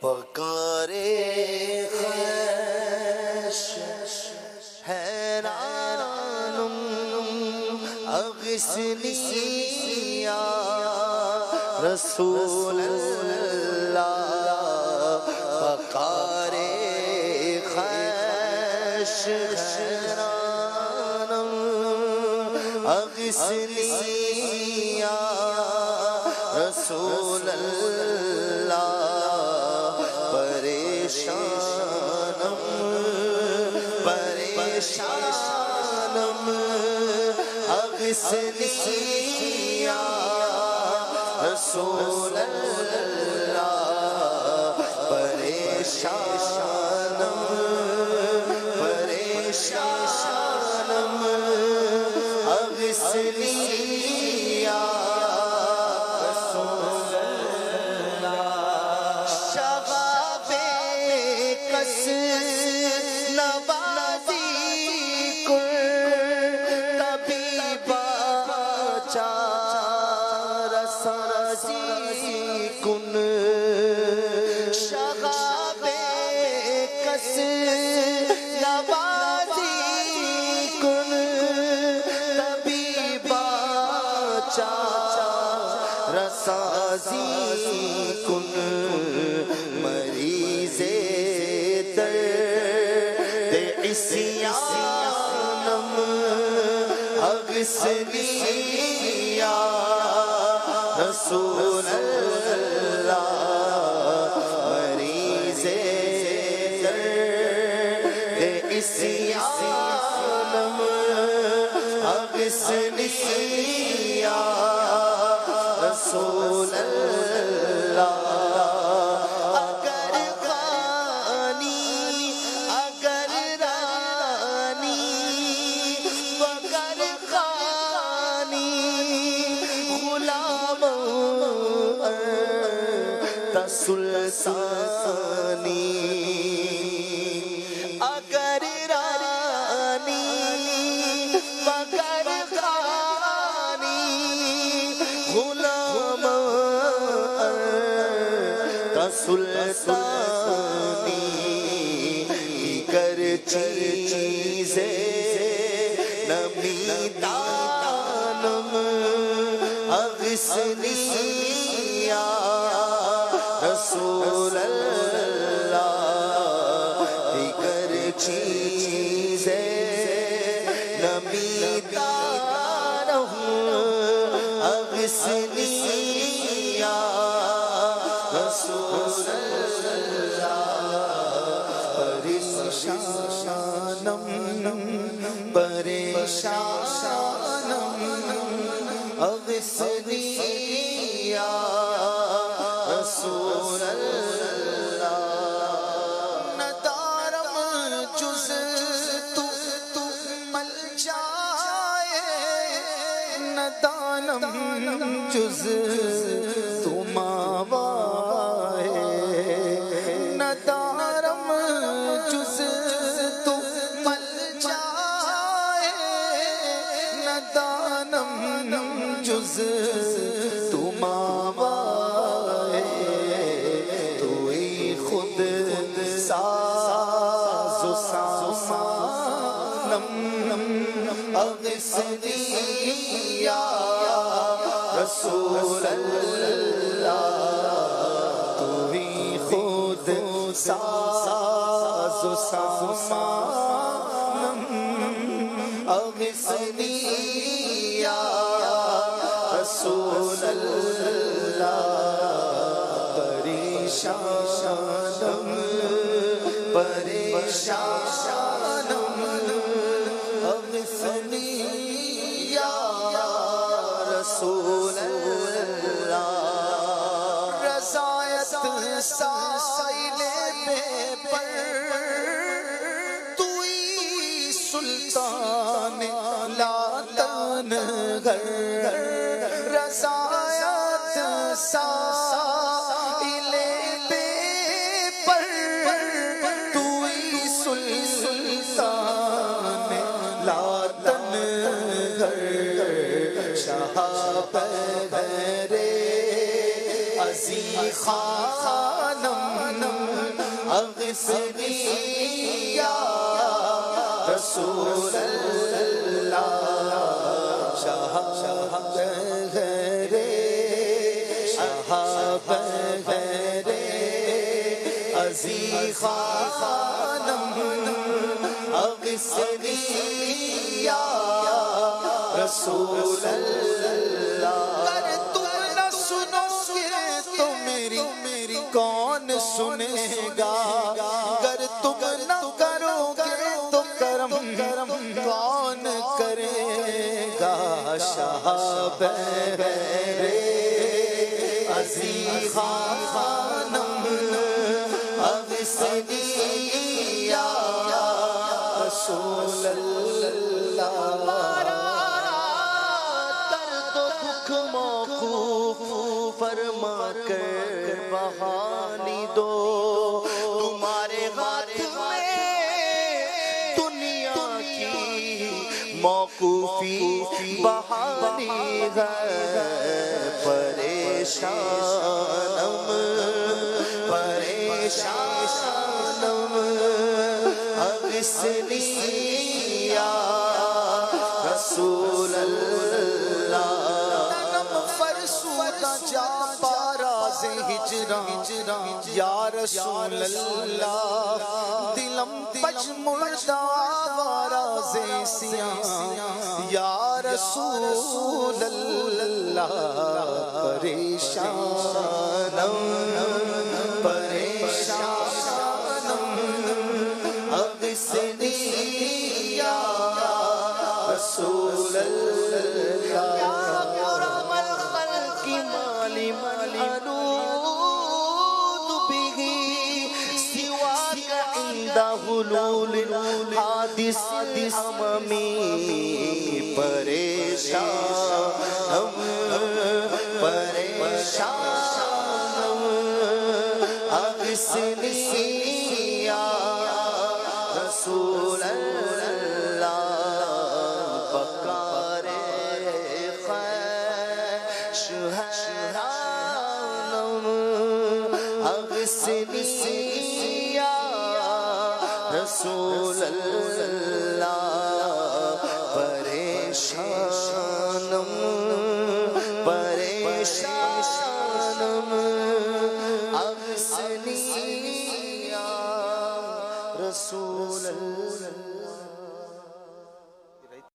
پکارے خیش حیرانم اغثنی یا رسول اللہ پکارے خیش حیرانم اغثنی یا رسول اللہ پریشانم پریشانم اغثنی یا رسول اللہ پریشانم پریشانم اغثنی یا رسول اللہ شغاب کس نوازی کن طبیبا چار سازی کن شغاب کس نوازی کن طبیبا چار سازی کن مریض درد عصیانم اغثنی یا رسول اللہ مریض درد عصیانم اغثنی یا رسول اللہ اگر غانی اگر رانی وگر غانی غلام انت سلطانی اگر رانی وگر غانی غلام انت سلطانی دیگر چیزیں نمیدانم اغثنی یا رسول اللہ دیگر چیزیں نمیدانم اغثنی یا رسول اللہ پریشانم پریشانم اغثنی یا رسول اللہ ندارم جز تو مل جائے ندانم جز تو ماوائے ندارم جز تو مل جائے ندانم جز تو ماوائے توئی خود ساز و سامانم اغثنی یا رسول اللہ توئی خود ساز و سامانم اغثنی یا رسول اللہ پریشانم پریشانم اغثنی یا رسول اللہ رضایت سائل بے پر توئی سلطان لا تنگر رضایت سائل بے پر توئی سلطان لا تنگر شاہ پدر عزیز خانم اغثنی یا رسول اللہ شاہ بغیر شاہ بغیر عزیز خانم اغثنی یا رسول اللہ اگر تم نہ سنو گے تو میری کون سنے گا اگر تم نہ کرو گے تو کرم کون کرے گا شاہ بغیر عزیز خانم اغثنی یا رسول اللہ درد و دکھ موقوف فرما کر بہانی دو تمہارے ہاتھ میں دنیا کی موقوفی بہانی ہے پریشانم اغثنی یا رسول اللہ نم فرسودہ جا باراز ہجران یا رسول اللہ دلم پج مردہ باراز سیاں یا رسول اللہ پریشانم اغثنی یا رسول اللہ یا اکرم الخلق مالی الود به سواک عند حلول حادث اممی پریشانم اغثنی یا رسول اللہ بکار خیش حیرانم اغثنی یا رسول اللہ پریشان